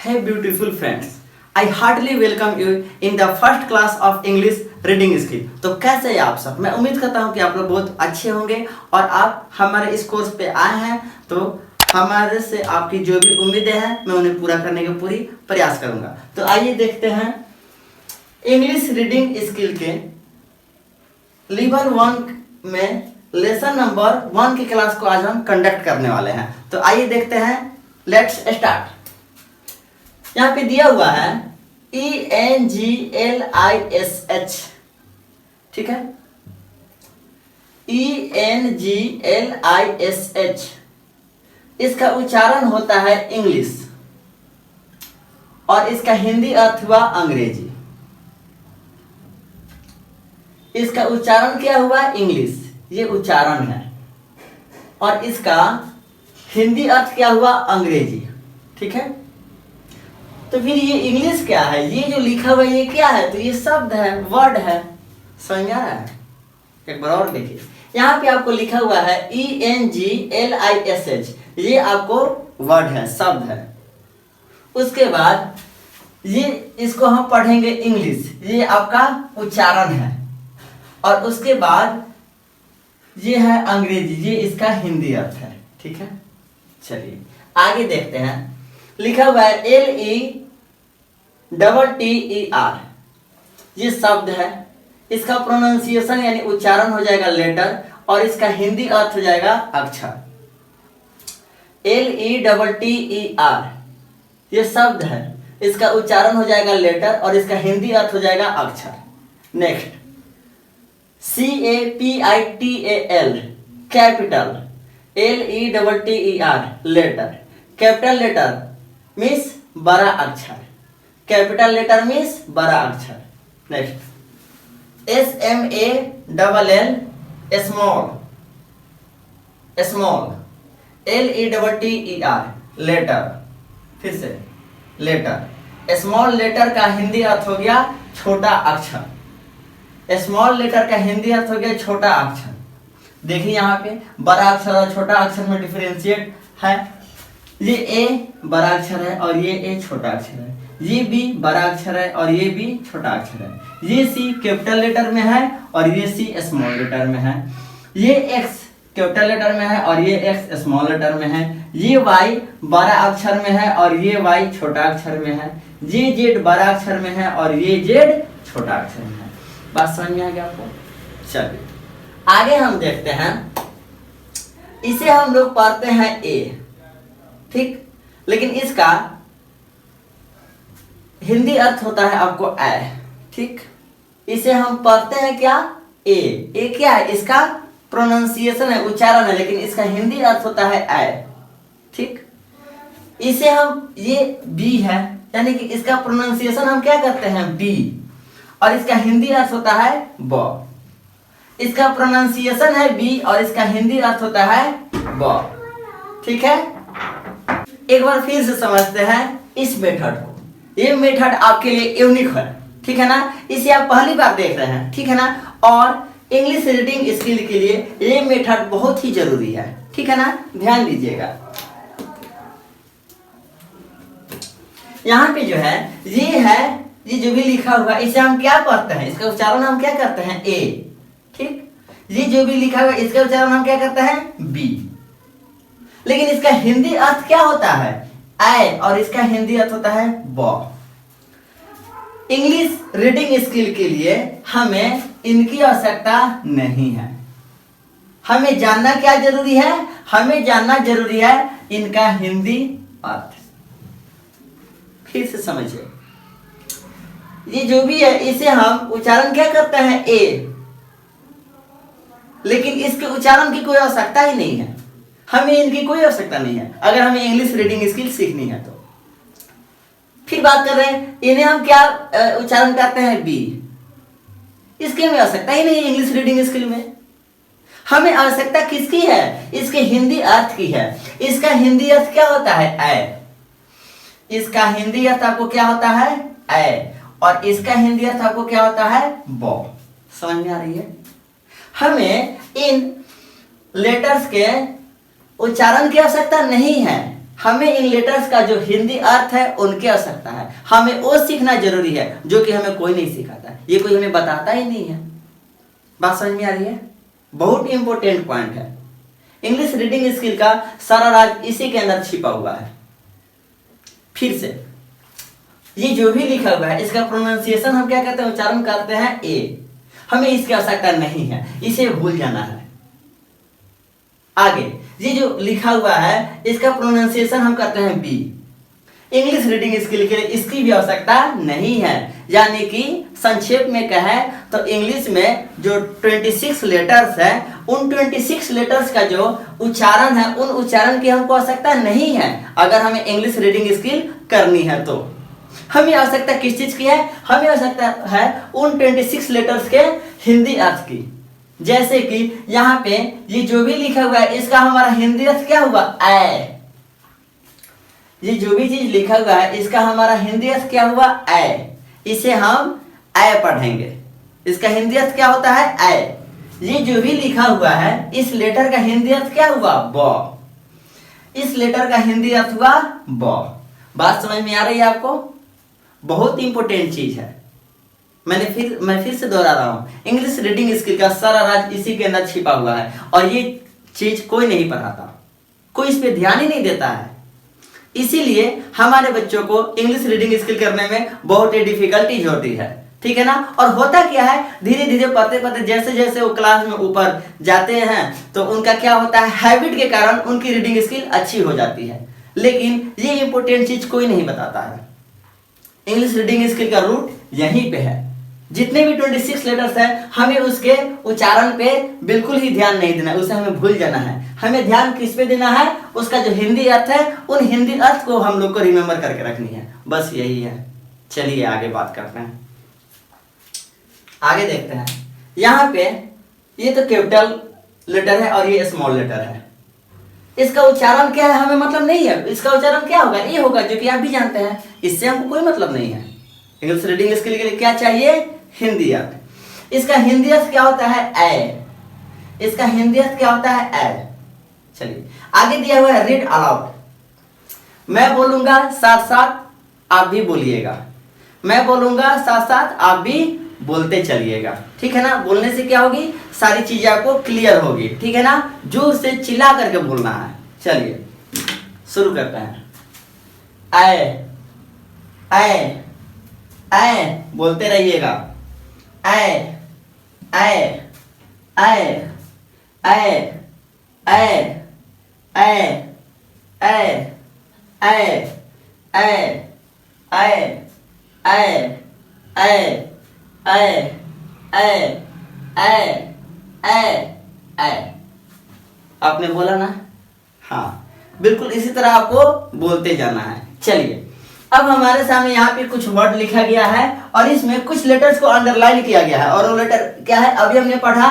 Hey beautiful friends, I heartily welcome you in the first class of English reading skill। तो कैसे हैं आप सब? मैं उम्मीद करता हूं कि आप लोग बहुत अच्छे होंगे और आप हमारे इस कोर्स पे आए हैं तो हमारे से आपकी जो भी उम्मीदें हैं मैं उन्हें पूरा करने का पूरी प्रयास करूंगा। तो आइए देखते हैं इंग्लिश रीडिंग स्किल के लेवल 1 में लेसन नंबर 1 की क्लास को आज हम कंडक्ट करने वाले हैं। तो आइए देखते हैं, लेट्स स्टार्ट। यहाँ पे दिया हुआ है ENGLISH, ठीक है, ENGLISH इसका उच्चारण होता है इंग्लिश और इसका हिंदी अर्थ हुआ अंग्रेजी। इसका उच्चारण क्या हुआ? इंग्लिश, ये उच्चारण है, और इसका हिंदी अर्थ क्या हुआ? अंग्रेजी, ठीक है। तो फिर ये इंग्लिश क्या है? ये जो लिखा हुआ ये क्या है? तो ये शब्द है, वर्ड है, समझ आ रहा है? एक बार और देखिए, यहाँ पे आपको लिखा हुआ है ENGLISH, ये आपको वर्ड है, शब्द है। उसके बाद ये इसको हम पढ़ेंगे इंग्लिश, ये आपका उच्चारण है, और उसके बाद ये है अंग्रेजी, ये इसका हिंदी अर्थ है, ठीक है। चलिए आगे देखते हैं। लिखा हुआ है LETTER, ये शब्द है, इसका प्रोनाउंसिएशन यानी उच्चारण हो जाएगा लेटर, और इसका हिंदी अर्थ हो जाएगा अक्षर। LETTER ये शब्द है, इसका उच्चारण हो जाएगा लेटर और इसका हिंदी अर्थ हो जाएगा अक्षर। Next CAPITAL, capital, LETTER letter, capital letter means बड़ा अक्षर, कैपिटल लेटर मीन्स बड़ा अक्षर। Next SMALL small, small, LETTER letter, फिर से लेटर, स्मॉल लेटर का हिंदी अर्थ हो गया छोटा अक्षर। स्मॉल लेटर का हिंदी अर्थ हो गया छोटा अक्षर। देखिए यहाँ पे बड़ा अक्षर और छोटा अक्षर में डिफरेंशिएट है। ये ए बड़ा अक्षर है और ये ए छोटा अक्षर है, ये बी बड़ा अक्षर है और ये बी छोटा अक्षर है, ये सी कैपिटल लेटर में है और ये सी स्मॉल लेटर में है, ये एक्स कैपिटल लेटर में है और ये एक्स स्मॉल लेटर में है, ये वाई बड़ा अक्षर में है और ये वाई छोटा अक्षर में है, ये जेड बड़ा अक्षर में है और ये जेड छोटा अक्षर में है। बात समझ में आ गया आपको? चलिए आगे हम देखते हैं। इसे हम लोग पढ़ते हैं ए, ठीक, लेकिन इसका हिंदी अर्थ होता है आपको ए, ठीक। इसे हम पढ़ते हैं क्या? ए क्या है? इसका प्रोनाउंसिएशन है, उच्चारण है, लेकिन इसका हिंदी अर्थ होता है ए, ठीक। इसे हम, ये बी है, यानी कि इसका प्रोनाउंसिएशन हम क्या करते हैं? बी, और इसका हिंदी अर्थ होता है ब। इसका प्रोनाउंसिएशन है बी और इसका हिंदी अर्थ होता है ब, ठीक है। एक बार फिर से समझते हैं इस मेथड को। ये मेथड आपके लिए यूनिक है, ठीक है ना, इसे आप पहली बार देख रहे हैं, ठीक है ना, और इंग्लिश रीडिंग स्किल के लिए ये मेथड बहुत ही जरूरी है, ठीक है ना, ध्यान दीजिएगा। यहाँ पे जो है ये जो भी लिखा हुआ इसे हम क्या पढ़ते हैं? इसका उच्चारण हम क्या करते हैं? ए, ठीक। ये जो भी लिखा हुआ इसका उच्चारण हम क्या करते हैं? बी, लेकिन इसका हिंदी अर्थ क्या होता है? ए, और इसका हिंदी अर्थ होता है ब। इंग्लिश रीडिंग स्किल के लिए हमें इनकी आवश्यकता नहीं है। हमें जानना क्या जरूरी है? हमें जानना जरूरी है इनका हिंदी अर्थ। फिर से समझिए, ये जो भी है इसे हम उच्चारण क्या करते हैं? ए, लेकिन इसके उच्चारण की कोई आवश्यकता ही नहीं है, हमें इनकी कोई आवश्यकता नहीं है अगर हमें इंग्लिश रीडिंग स्किल सीखनी है तो। फिर बात कर रहे हैं इन्हें हम क्या उच्चारण करते हैं? बी, इसकी हमें आवश्यकता ही नहीं है इंग्लिश रीडिंग स्किल में। हमें आवश्यकता किसकी है? इसके हिंदी अर्थ की है। इसका हिंदी अर्थ क्या होता है? ए। इसका हिंदी अर्थ आपको क्या होता है? ए, और इसका हिंदी अर्थ आपको क्या होता है? ब। समझ में आ रही है? हमें इन लेटर्स के उच्चारण की आवश्यकता नहीं है, हमें इन लेटर्स का जो हिंदी अर्थ है उनकी आवश्यकता है। हमें वो सीखना जरूरी है जो कि हमें कोई नहीं सिखाता है, ये कोई हमें बताता ही नहीं है। बात समझ में आ रही है? बहुत इंपॉर्टेंट पॉइंट है। इंग्लिश रीडिंग स्किल का सारा राज इसी के अंदर छिपा हुआ है। फिर से ये जो भी लिखा हुआ है इसका प्रोनाउंसिएशन हम क्या कहते हैं, उच्चारण करते हैं ए। हमें इसकी आवश्यकता नहीं है, इसे भूल जाना है। आगे ये जो लिखा हुआ है इसका प्रोनाउंसिएशन हम करते हैं बी। इंग्लिश रीडिंग स्किल के लिए इसकी भी आवश्यकता नहीं है। यानी कि संक्षेप में कहें तो इंग्लिश में जो 26 लेटर्स हैं उन 26 लेटर्स का जो उच्चारण है उन उच्चारण की हमको आवश्यकता नहीं है। अगर हमें इंग्लिश रीडिंग स्किल करनी है तो हमें आवश्यकता किस चीज की है, हमें आवश्यकता है उन 26 लेटर्स के हिंदी अर्थ की। जैसे कि यहाँ पे ये जो भी लिखा हुआ है इसका हमारा हिंदी अर्थ क्या हुआ, ऐ। ये जो भी चीज लिखा हुआ है इसका हमारा हिंदी अर्थ क्या हुआ, ऐ। इसे हम ऐ पढ़ेंगे। इसका हिंदी अर्थ क्या होता है, ऐ। ये जो भी लिखा हुआ है इस लेटर का हिंदी अर्थ क्या हुआ, ब। इस लेटर का हिंदी अर्थ हुआ ब। बात समझ में आ रही है आपको? बहुत इंपॉर्टेंट चीज है। मैं फिर से दोहरा रहा हूं, इंग्लिश रीडिंग स्किल का सारा राज इसी के अंदर छिपा हुआ है और ये चीज कोई नहीं पढ़ाता, कोई इस पे ध्यान ही नहीं देता है। इसीलिए हमारे बच्चों को इंग्लिश रीडिंग स्किल करने में बहुत ही डिफिकल्टीज होती है, ठीक है ना। और होता क्या है, धीरे धीरे पढ़ते पढ़ते जैसे जैसे वो क्लास में ऊपर जाते हैं तो उनका क्या होता है, हैबिट के कारण उनकी रीडिंग स्किल अच्छी हो जाती है। लेकिन ये इंपॉर्टेंट चीज कोई नहीं बताता है। इंग्लिश रीडिंग स्किल का रूट यहीं पे है। जितने भी 26 लेटर्स हैं हमें उसके उच्चारण पे बिल्कुल ही ध्यान नहीं देना है, उसे हमें भूल जाना है। हमें ध्यान किस पे देना है, उसका जो हिंदी अर्थ है उन हिंदी अर्थ को हम लोग को रिमेम्बर करके रखनी है, बस यही है। चलिए आगे बात करते हैं, आगे देखते हैं। यहाँ पे ये तो कैपिटल लेटर है और ये स्मॉल लेटर है। इसका उच्चारण क्या है हमें मतलब नहीं है। इसका उच्चारण क्या होगा, ये होगा, जो कि आप भी जानते हैं। इससे हमको कोई मतलब नहीं है। इंग्लिश रीडिंग स्किल के लिए क्या चाहिए, हिंदी अर्थ। इसका हिंदी अर्थ क्या होता है, ए। इसका हिंदी अर्थ क्या होता है, ए। चलिए आगे दिया हुआ है रीड अलाउड। मैं बोलूंगा साथ साथ आप भी बोलिएगा, मैं बोलूंगा साथ साथ आप भी बोलते चलिएगा, ठीक है ना। बोलने से क्या होगी, सारी चीजें आपको क्लियर होगी, ठीक है ना। जोर से चिल्ला करके बोलना है। चलिए शुरू करते हैं। ऐ ऐ ऐ बोलते रहिएगा। ऐ ऐ ऐ ऐ ऐ ऐ ऐ ऐ ऐ ऐ ऐ ऐ आपने बोला ना, हाँ बिल्कुल इसी तरह आपको बोलते जाना है। चलिए अब हमारे सामने यहाँ पे कुछ वर्ड लिखा गया है और इसमें कुछ लेटर्स को अंडरलाइन किया गया है। और वो लेटर क्या है, अभी हमने पढ़ा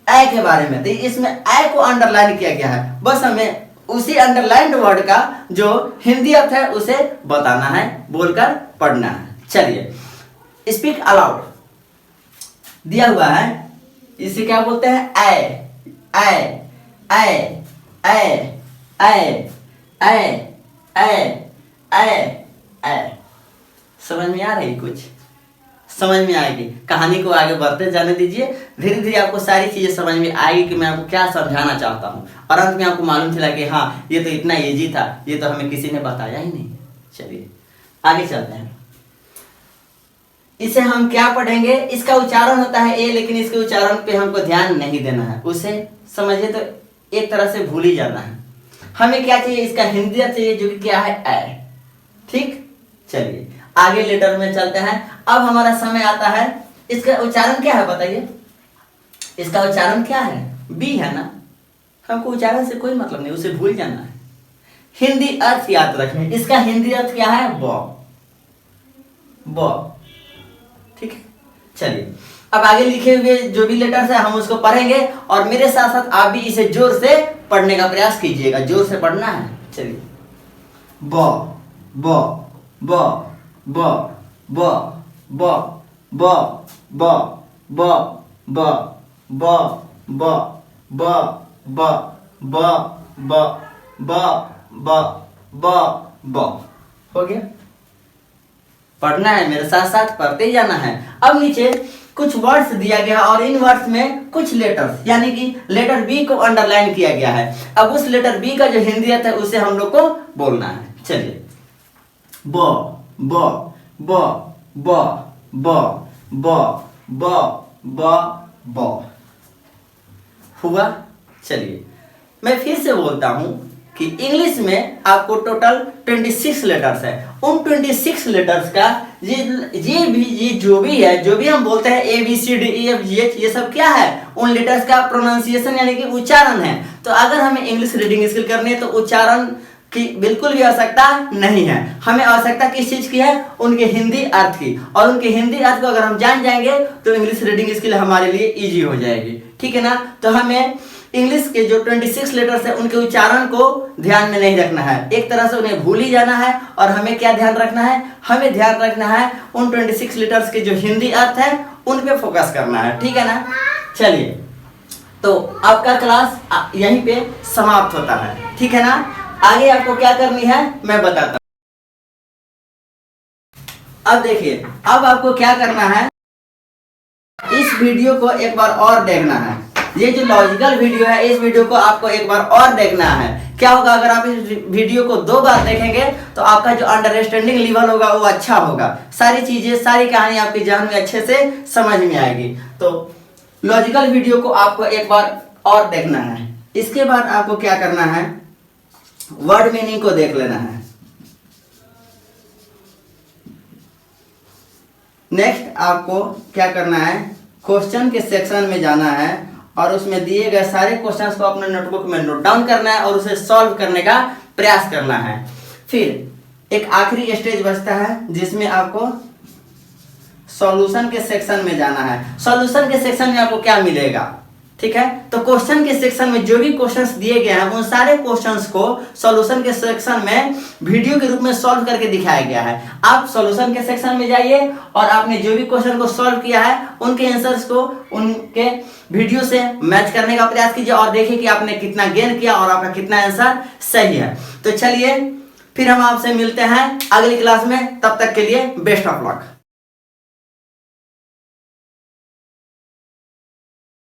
ए के बारे में, तो इसमें ए को अंडरलाइन किया गया है। बस हमें उसी अंडरलाइंड वर्ड का जो हिंदी अर्थ है उसे बताना है, बोलकर पढ़ना है। चलिए स्पीक अलाउड दिया हुआ है, इसे क्या बोलते हैं, ऐ ऐ ऐ ऐ ऐ ऐ ऐ ऐ ऐ। समझ में आ रही, कुछ समझ में आएगी। कहानी को आगे बढ़ते जाने दीजिए, धीरे धीरे आपको सारी चीजें समझ में आएगी कि मैं आपको क्या समझाना चाहता हूँ। और अंत में आपको मालूम चला कि हाँ ये तो इतना इजी था, ये तो हमें किसी ने बताया ही नहीं। चलिए आगे चलते हैं। इसे हम क्या पढ़ेंगे, इसका उच्चारण होता है ए, लेकिन इसके उच्चारण पे हमको ध्यान नहीं देना है, उसे समझिए तो एक तरह से भूल ही जाना है। हमें क्या चाहिए, इसका हिंदी अर्थ चाहिए जो कि क्या है, ऐ। ठीक, चलिए आगे लेटर में चलते हैं। अब हमारा समय आता है, इसका उच्चारण क्या है बताइए। इसका उच्चारण क्या है, बी है ना। हमको उच्चारण से कोई मतलब नहीं, उसे भूल जाना है। हिंदी अर्थ याद रखना, इसका हिंदी अर्थ क्या है, ब। ठीक है, चलिए अब आगे लिखे हुए जो भी लेटर्स है हम उसको पढ़ेंगे और मेरे साथ साथ आप भी इसे जोर से पढ़ने का प्रयास कीजिएगा, जोर से पढ़ना है। चलिए ब ब ब ब ब ब ब ब ब ब ब ब ब ब ब ब ब ब ब ब हो गया। पढ़ना है, मेरे साथ साथ पढ़ते ही जाना है। अब नीचे कुछ वर्ड्स दिया गया और इन वर्ड्स में कुछ लेटर्स यानी कि लेटर बी को अंडरलाइन किया गया है। अब उस लेटर बी का जो हिंदी अर्थ है उसे हम लोग को बोलना है। चलिए, ब ब ब ब ब ब ब ब ब हुआ। चलिए मैं फिर से बोलता हूं कि इंग्लिश में आपको टोटल 26 लेटर्स है। उन 26 लेटर्स का ये जो भी हम बोलते हैं A B C D E F G H, ये सब क्या है, उन लेटर्स का प्रोनाउंसिएशन यानी कि उच्चारण है। तो अगर हमें इंग्लिश रीडिंग स्किल करनी है तो उच्चारण की बिल्कुल भी आवश्यकता नहीं है। हमें आवश्यकता किस चीज की है, उनके हिंदी अर्थ की। और उनके हिंदी अर्थ को अगर हम जान जाएंगे तो इंग्लिश रीडिंग स्किल हमारे लिए इजी हो जाएगी। ठीक है ना। तो हमें इंग्लिश के जो 26 लेटर्स है उनके उच्चारण को ध्यान में नहीं रखना है, एक तरह से उन्हें भूल ही जाना है। और हमें क्या ध्यान रखना है, हमें ध्यान रखना है उन 26 लेटर्स के जो हिंदी अर्थ है उन पे फोकस करना है। ठीक है ना। चलिए, तो आपका क्लास यहीं पे समाप्त होता है। ठीक है ना। आगे आपको क्या करनी है मैं बताता हूं। अब देखिए, अब आपको क्या करना है, इस वीडियो को एक बार और देखना है। ये जो लॉजिकल वीडियो है इस वीडियो को आपको एक बार और देखना है। क्या होगा, अगर आप इस वीडियो को 2 बार देखेंगे तो आपका जो अंडरस्टैंडिंग लेवल होगा वो अच्छा होगा। सारी चीजें, सारी कहानी आपके जहन में अच्छे से समझ में आएगी। तो लॉजिकल वीडियो को आपको एक बार और देखना है। इसके बाद आपको क्या करना है, वर्ड मीनिंग को देख लेना है। नेक्स्ट आपको क्या करना है, क्वेश्चन के सेक्शन में जाना है और उसमें दिए गए सारे क्वेश्चंस को अपने नोटबुक में नोट डाउन करना है और उसे सॉल्व करने का प्रयास करना है। फिर एक आखिरी स्टेज बचता है जिसमें आपको सॉल्यूशन के सेक्शन में जाना है। सॉल्यूशन के सेक्शन में आपको क्या मिलेगा, ठीक है। तो क्वेश्चन के सेक्शन में जो भी क्वेश्चंस दिए गए हैं उन सारे क्वेश्चंस को सॉल्यूशन के सेक्शन में वीडियो के रूप में सॉल्व करके दिखाया गया है। आप सॉल्यूशन के सेक्शन में जाइए और आपने जो भी क्वेश्चन को सॉल्व किया है उनके आंसर्स को उनके वीडियो से मैच करने का प्रयास कीजिए और देखिए कि आपने कितना गेन किया और आपका कितना आंसर सही है। तो चलिए फिर हम आपसे मिलते हैं अगली क्लास में, तब तक के लिए बेस्ट ऑफ लक।